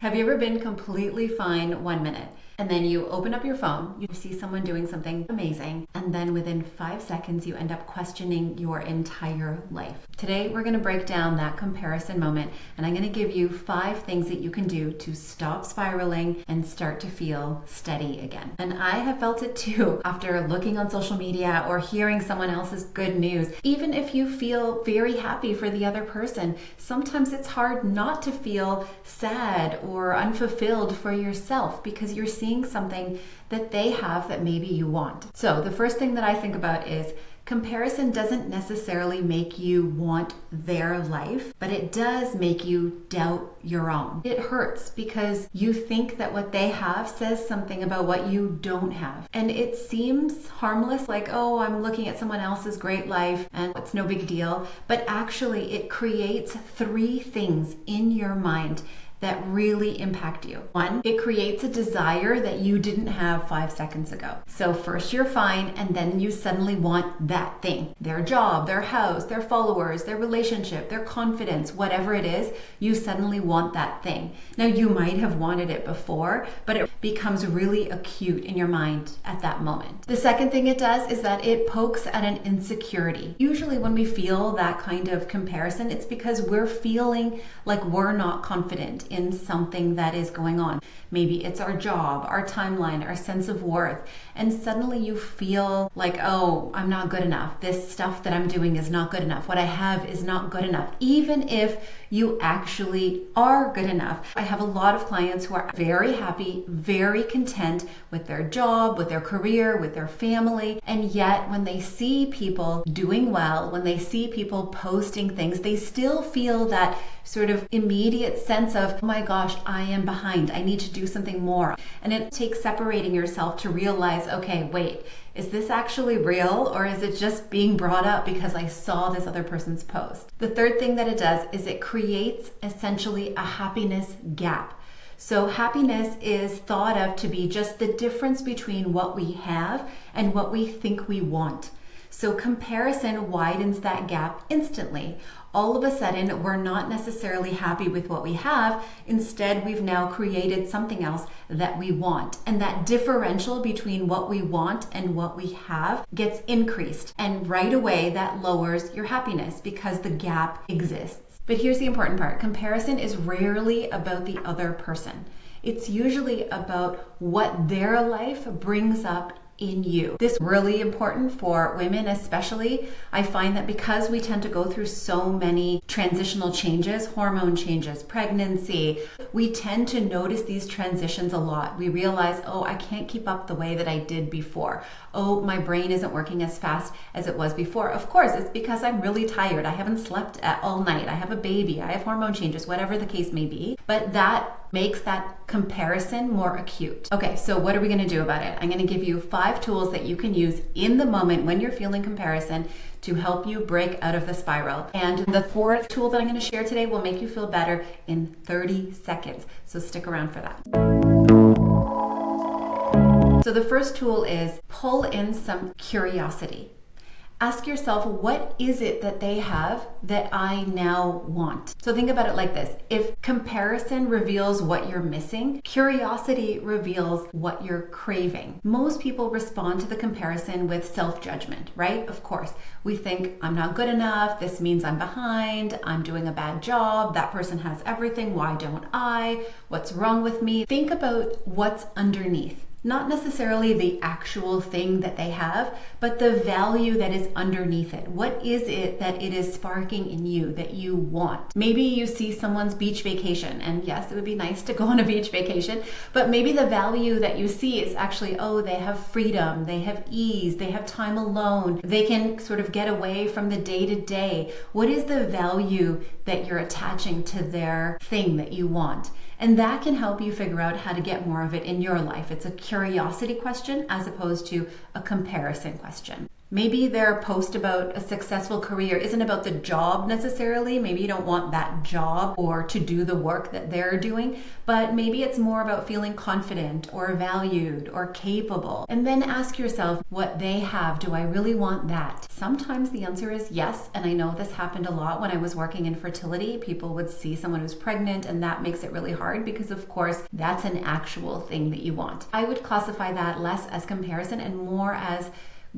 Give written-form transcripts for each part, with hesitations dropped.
Have you ever been completely fine 1 minute and then you open up your phone, you see someone doing something amazing, and then within 5 seconds you end up questioning your entire life? Today we're going to break down that comparison moment, and I'm going to give you 5 things that you can do to stop spiraling and start to feel steady again. And I have felt it too after looking on social media or hearing someone else's good news. Even if you feel very happy for the other person, sometimes it's hard not to feel sad or unfulfilled for yourself because you're seeing something that they have that maybe you want. So the first thing that I think about is comparison doesn't necessarily make you want their life, but it does make you doubt your own. It hurts because you think that what they have says something about what you don't have. And it seems harmless, like, oh, I'm looking at someone else's great life and it's no big deal. But actually, it creates 3 things in your mind that really impact you. 1, it creates a desire that you didn't have 5 seconds ago. So first you're fine, and then you suddenly want that thing. Their job, their house, their followers, their relationship, their confidence, whatever it is, you suddenly want that thing. Now you might have wanted it before, but it becomes really acute in your mind at that moment. The second thing it does is that it pokes at an insecurity. Usually when we feel that kind of comparison, it's because we're feeling like we're not confident in something that is going on. Maybe it's our job, our timeline, our sense of worth. And suddenly you feel like, oh, I'm not good enough. This stuff that I'm doing is not good enough. What I have is not good enough, even if you actually are good enough. I have a lot of clients who are very happy, very content with their job, with their career, with their family. And yet when they see people doing well, when they see people posting things, they still feel that sort of immediate sense of, oh my gosh, I am behind. I need to do something more. And it takes separating yourself to realize, okay, wait, is this actually real, or is it just being brought up because I saw this other person's post? The third thing that it does is it creates essentially a happiness gap. So happiness is thought of to be just the difference between what we have and what we think we want. So comparison widens that gap instantly. All of a sudden, we're not necessarily happy with what we have. Instead, we've now created something else that we want. And that differential between what we want and what we have gets increased. And right away, that lowers your happiness because the gap exists. But here's the important part. Comparison is rarely about the other person. It's usually about what their life brings up in you. This is really important for women especially. I find that because we tend to go through so many transitional changes, hormone changes, pregnancy, we tend to notice these transitions a lot. We realize, oh, I can't keep up the way that I did before. Oh, my brain isn't working as fast as it was before. Of course, it's because I'm really tired. I haven't slept all night. I have a baby. I have hormone changes, whatever the case may be. But that makes that comparison more acute. Okay, so what are we going to do about it? I'm going to give you 5 tools that you can use in the moment when you're feeling comparison to help you break out of the spiral. And the 4th tool that I'm going to share today will make you feel better in 30 seconds. So stick around for that. So the first tool is pull in some curiosity. Ask yourself, what is it that they have that I now want? So think about it like this. If comparison reveals what you're missing, curiosity reveals what you're craving. Most people respond to the comparison with self-judgment, right? Of course, we think I'm not good enough. This means I'm behind. I'm doing a bad job. That person has everything. Why don't I? What's wrong with me? Think about what's underneath. Not necessarily the actual thing that they have, but the value that is underneath it. What is it that it is sparking in you that you want? Maybe you see someone's beach vacation, and yes, it would be nice to go on a beach vacation, but maybe the value that you see is actually, oh, they have freedom, they have ease, they have time alone, they can sort of get away from the day-to-day. What is the value that you're attaching to their thing that you want? And that can help you figure out how to get more of it in your life. It's a curiosity question as opposed to a comparison question. Maybe their post about a successful career isn't about the job necessarily. Maybe you don't want that job or to do the work that they're doing, but maybe it's more about feeling confident or valued or capable. And then ask yourself what they have. Do I really want that? Sometimes the answer is yes. And I know this happened a lot when I was working in fertility. People would see someone who's pregnant, and that makes it really hard because, of course, that's an actual thing that you want. I would classify that less as comparison and more as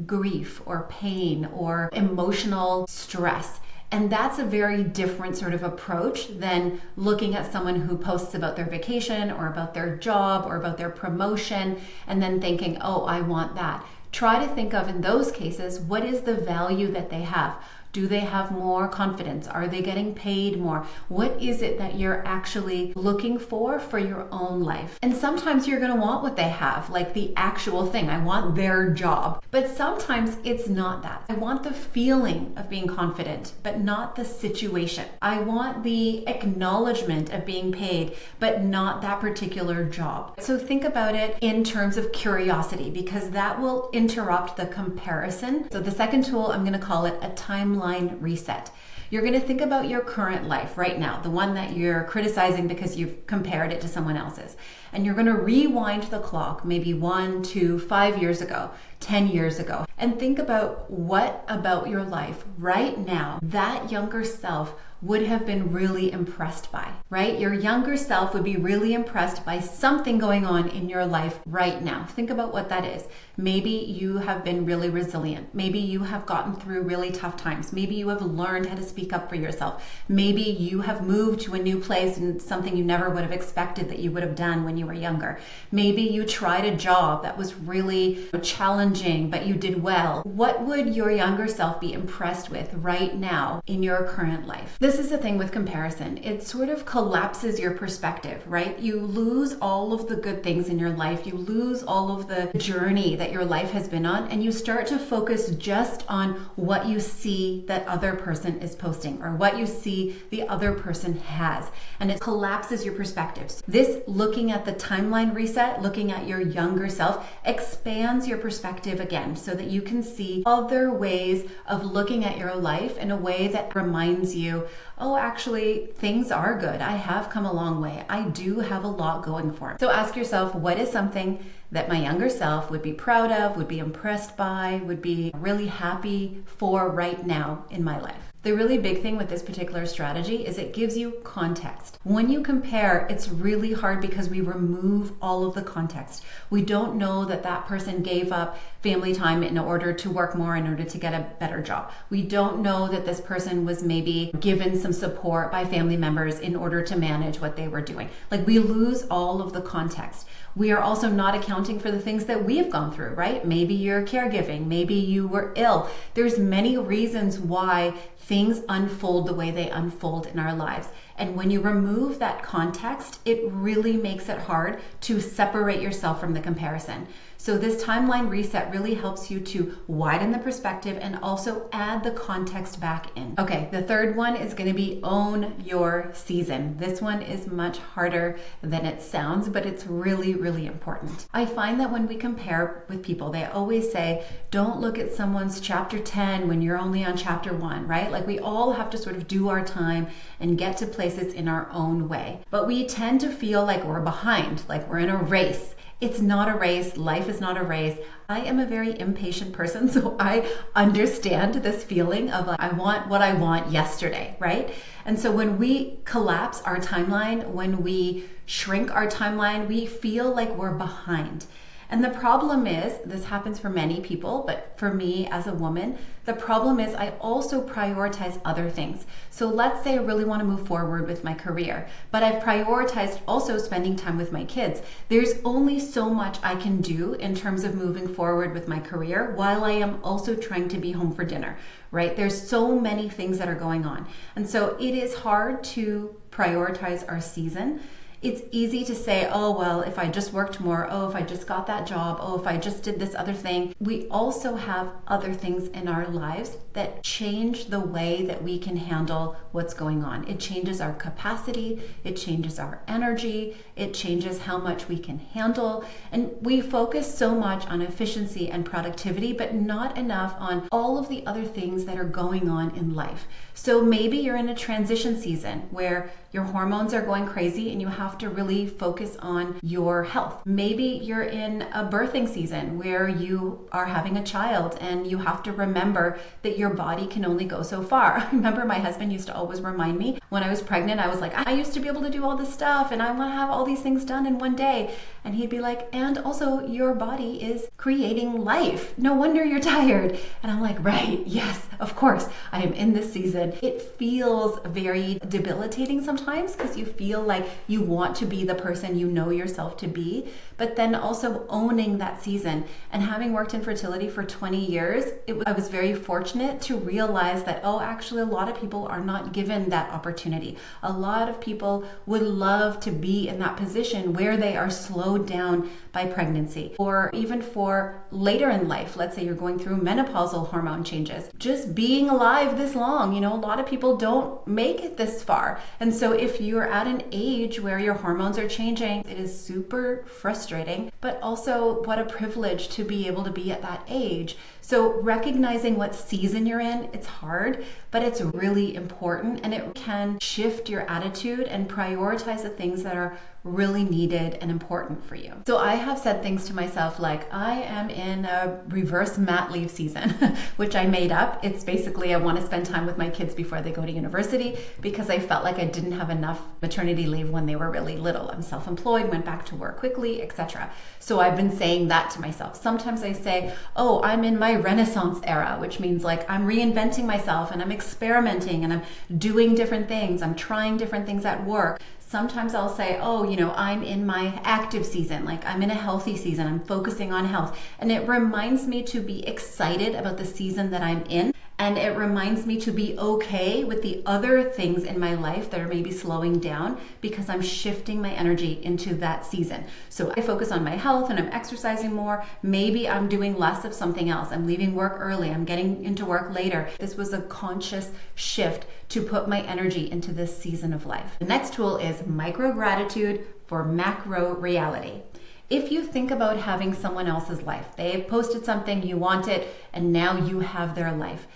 grief or pain or emotional stress. And that's a very different sort of approach than looking at someone who posts about their vacation or about their job or about their promotion and then thinking, oh, I want that. Try to think of, in those cases, what is the value that they have? Do they have more confidence? Are they getting paid more? What is it that you're actually looking for your own life? And sometimes you're going to want what they have, like the actual thing. I want their job. But sometimes it's not that. I want the feeling of being confident, but not the situation. I want the acknowledgement of being paid, but not that particular job. So think about it in terms of curiosity, because that will interrupt the comparison. So the second tool, I'm going to call it a timeline reset. You're going to think about your current life right now, the one that you're criticizing because you've compared it to someone else's. And you're going to rewind the clock maybe 1 to 5 years ago, 10 years ago, and think about what about your life right now that younger self would have been really impressed by, right? Your younger self would be really impressed by something going on in your life right now. Think about what that is. Maybe you have been really resilient. Maybe you have gotten through really tough times. Maybe you have learned how to speak up for yourself. Maybe you have moved to a new place and something you never would have expected that you would have done when you were younger. Maybe you tried a job that was really challenging, but you did well. What would your younger self be impressed with right now in your current life? This is the thing with comparison. It sort of collapses your perspective, right? You lose all of the good things in your life. You lose all of the journey that your life has been on, and you start to focus just on what you see that other person is posting or what you see the other person has. And it collapses your perspectives. This looking at the timeline reset, looking at your younger self, expands your perspective again so that you can see other ways of looking at your life in a way that reminds you, oh, actually, things are good. I have come a long way. I do have a lot going for me. So ask yourself, what is something that my younger self would be proud of, would be impressed by, would be really happy for right now in my life? The really big thing with this particular strategy is it gives you context. When you compare, it's really hard because we remove all of the context. We don't know that that person gave up family time in order to work more, in order to get a better job. We don't know that this person was maybe given some support by family members in order to manage what they were doing. Like, we lose all of the context. We are also not accounting for the things that we have gone through, right? Maybe you're caregiving, maybe you were ill. There's many reasons why things unfold the way they unfold in our lives. And when you remove that context, it really makes it hard to separate yourself from the comparison. So this timeline reset really helps you to widen the perspective and also add the context back in. Okay, the third one is going to be own your season. This one is much harder than it sounds, but it's really, really important. I find that when we compare with people, they always say, don't look at someone's chapter 10 when you're only on chapter 1, right? Like, we all have to sort of do our time and get to places in our own way. But we tend to feel like we're behind, like we're in a race. It's not a race. Life is not a race. I am a very impatient person, so I understand this feeling of like, I want what I want yesterday, right? And so when we collapse our timeline, when we shrink our timeline, we feel like we're behind. And the problem is, this happens for many people, but for me as a woman, the problem is I also prioritize other things. So let's say I really want to move forward with my career, but I've prioritized also spending time with my kids. There's only so much I can do in terms of moving forward with my career while I am also trying to be home for dinner, right? There's so many things that are going on. And so it is hard to prioritize our season. It's easy to say, oh, well, if I just worked more, oh, if I just got that job, oh, if I just did this other thing. We also have other things in our lives that change the way that we can handle what's going on. It changes our capacity, it changes our energy, it changes how much we can handle. And we focus so much on efficiency and productivity, but not enough on all of the other things that are going on in life. So maybe you're in a transition season where your hormones are going crazy and you have to really focus on your health. Maybe you're in a birthing season where you are having a child and you have to remember that your body can only go so far. I remember my husband used to always remind me when I was pregnant, I was like, I used to be able to do all this stuff and I want to have all these things done in one day. And he'd be like, and also your body is creating life. No wonder you're tired. And I'm like, right, yes, of course, I am in this season. It feels very debilitating sometimes because you feel like you want to be the person you know yourself to be, but then also owning that season. And having worked in fertility for 20 years, I was very fortunate to realize that, oh, actually a lot of people are not given that opportunity. A lot of people would love to be in that position where they are slowed down by pregnancy, or even for later in life. Let's say you're going through menopausal hormone changes. Just being alive this long, a lot of people don't make it this far. And so if you're at an age where your hormones are changing, it is super frustrating, but also what a privilege to be able to be at that age. So recognizing what season you're in, it's hard, but it's really important, and it can shift your attitude and prioritize the things that are really needed and important for you. So I have said things to myself like, I am in a reverse mat leave season, which I made up. It's basically I want to spend time with my kids before they go to university because I felt like I didn't have enough maternity leave when they were really little. I'm self-employed, went back to work quickly, etc. So I've been saying that to myself. Sometimes I say, oh, I'm in my Renaissance era, which means like I'm reinventing myself and I'm experimenting and I'm doing different things. I'm trying different things at work. Sometimes I'll say, oh, I'm in my active season, like I'm in a healthy season, I'm focusing on health. And it reminds me to be excited about the season that I'm in. And it reminds me to be okay with the other things in my life that are maybe slowing down because I'm shifting my energy into that season. So I focus on my health and I'm exercising more. Maybe I'm doing less of something else. I'm leaving work early. I'm getting into work later. This was a conscious shift to put my energy into this season of life. The next tool is micro gratitude for macro reality. If you think about having someone else's life, they've posted something, you want it, and now you have their life.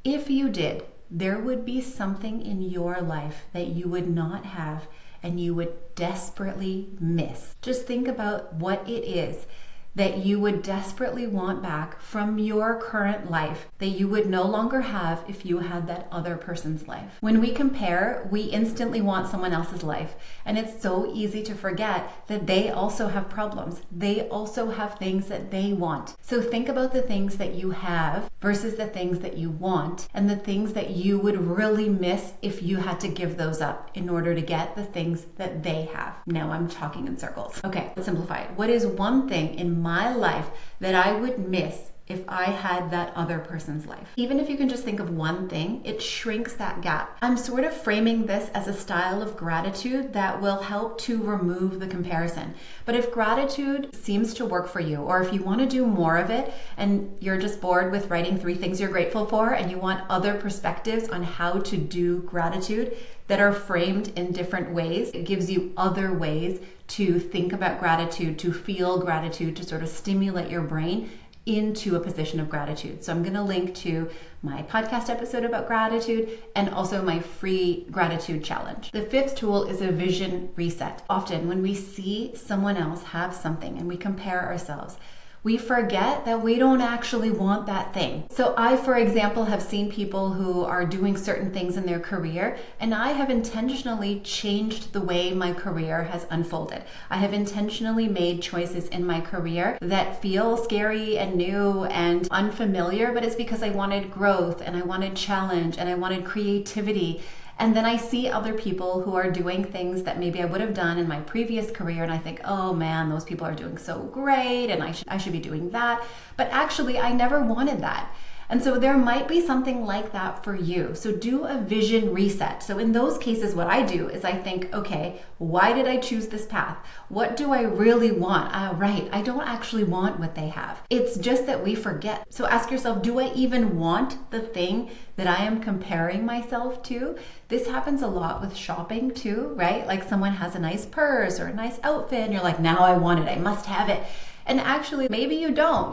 If you did, there would be something in your life that you would not have and you would desperately miss. Just think about what it is that you would desperately want back from your current life that you would no longer have if you had that other person's life. When we compare, we instantly want someone else's life, and it's so easy to forget that they also have problems. They also have things that they want. So think about the things that you have versus the things that you want, and the things that you would really miss if you had to give those up in order to get the things that they have. Now I'm talking in circles. Okay, let's simplify it. What is one thing in my life that I would miss if I had that other person's life? Even if you can just think of one thing, it shrinks that gap. I'm sort of framing this as a style of gratitude that will help to remove the comparison. But if gratitude seems to work for you, or if you want to do more of it and you're just bored with writing 3 things you're grateful for and you want other perspectives on how to do gratitude that are framed in different ways, it gives you other ways to think about gratitude, to feel gratitude, to sort of stimulate your brain into a position of gratitude. So I'm going to link to my podcast episode about gratitude and also my free gratitude challenge. The 5th tool is a vision reset. Often when we see someone else have something and we compare ourselves, we forget that we don't actually want that thing. So I, for example, have seen people who are doing certain things in their career, and I have intentionally changed the way my career has unfolded. I have intentionally made choices in my career that feel scary and new and unfamiliar, but it's because I wanted growth and I wanted challenge and I wanted creativity. And then I see other people who are doing things that maybe I would have done in my previous career, and I think, oh man, those people are doing so great and I should be doing that. But actually, I never wanted that. And so there might be something like that for you. So do a vision reset. So in those cases, what I do is I think, okay, why did I choose this path? What do I really want? Right, I don't actually want what they have. It's just that we forget. So ask yourself, do I even want the thing that I am comparing myself to? This happens a lot with shopping too, right? Like someone has a nice purse or a nice outfit and you're like, now I want it, I must have it. And actually, maybe you don't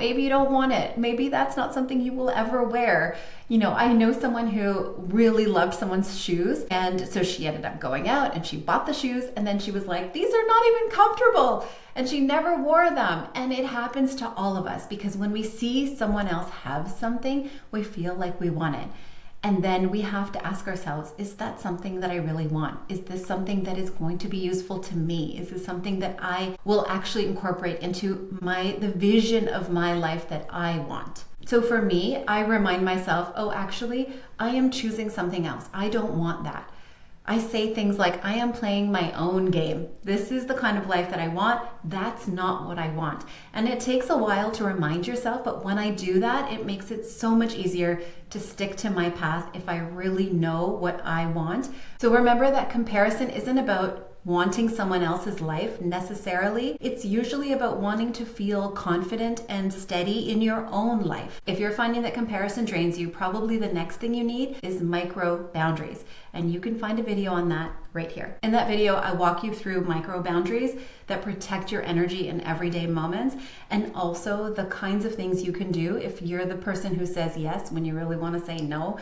want it. Maybe that's not something you will ever wear. You know, I know someone who really loved someone's shoes. And so she ended up going out and she bought the shoes. And then she was like, these are not even comfortable. And she never wore them. And it happens to all of us because when we see someone else have something, we feel like we want it. And then we have to ask ourselves, is that something that I really want? Is this something that is going to be useful to me? Is this something that I will actually incorporate into the vision of my life that I want? So for me, I remind myself, oh, actually, I am choosing something else. I don't want that. I say things like, I am playing my own game. This is the kind of life that I want. That's not what I want. And it takes a while to remind yourself, but when I do that, it makes it so much easier to stick to my path if I really know what I want. So remember that comparison isn't about wanting someone else's life necessarily. It's usually about wanting to feel confident and steady in your own life. If you're finding that comparison drains you, probably the next thing you need is micro boundaries. And you can find a video on that right here. In that video, I walk you through micro boundaries that protect your energy in everyday moments, and also the kinds of things you can do if you're the person who says yes when you really want to say no.